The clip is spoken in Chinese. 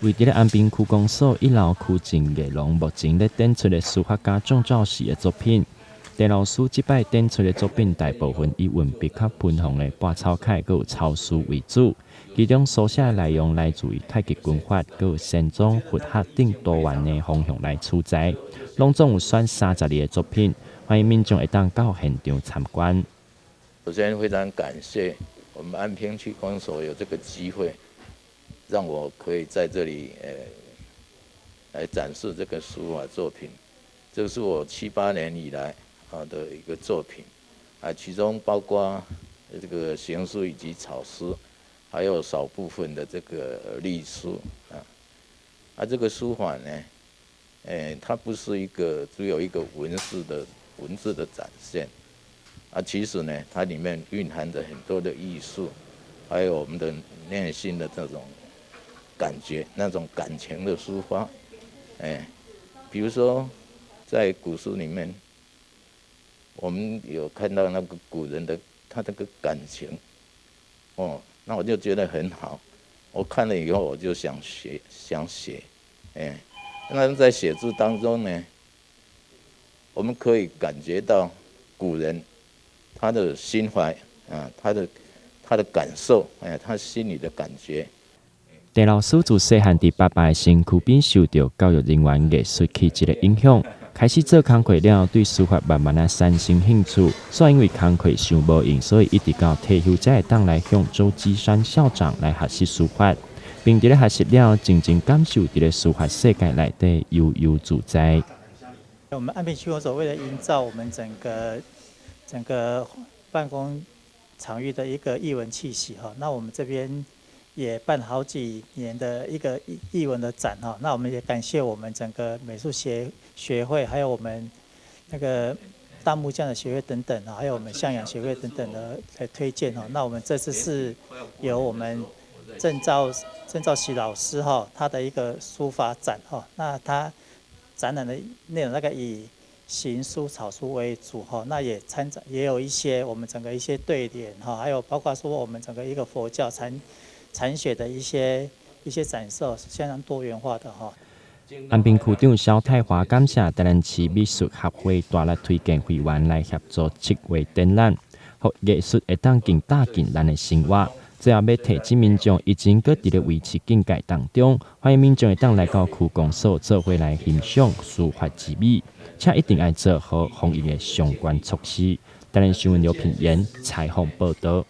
为伫咧安平区公所1楼区前艺廊目前咧展出的书法家创造时的作品。陈老师即摆展出的作品大部分以文笔较喷红的白草楷，佮有草书为主。其中书写的内容来自于太极拳法，佮有禅宗、佛学等多元的方向来取材。拢总有选32个作品，欢迎民众会当到现场参观。首先非常感谢我们安平区公所有这个机会，让我可以在这里来展示这个书法作品。这是我7、8年以来的一个作品，其中包括这个行书以及草书，还有少部分的这个隶书这个书法呢，它不是只有一个文字的展现，其实呢，它里面蕴含着很多的艺术，还有我们的内心的这种感觉，那种感情的抒发，比如说在古书里面。我们有看到那个古人的他那个感情，那我就觉得很好。我看了以后，我就想写，那在写字当中呢，我们可以感觉到古人他的心怀他的感受，他心里的感觉。陈老师自细汉伫爸爸的身躯边受到教育人员艺术气质的影响。开始做工课了，对书法慢慢产生兴趣。所以因为工课上无用，所以一直到退休才会当来向周基山校长来学习书法，并伫咧学习了，真正感受伫咧书法世界内底悠悠自在。我们安平区公所为了营造我们整个办公场域的一个艺文气息那我们这边也办好几年的一个艺文的展那我们也感谢我们整个美术学会，还有我们那个大木匠的学会等等还有我们向阳学会等等的来推荐那我们这次是由我们郑兆喜老师他的一个书法展那他展览的内容大概以行书、草书为主那也有一些我们整个一些对联还有包括说我们整个一个佛教禅学的一些展示相当多元化的安平区长萧泰华感谢台南市美术协会大力推荐会员来协助策划展览，让艺术会当更踏进咱的生活。最后要提醒民众，疫情搁伫咧维持警戒当中，欢迎民众会当来到区公所做伙来欣赏书法之美，且一定要做好防疫的相关措施。台南新闻刘品言采访报道。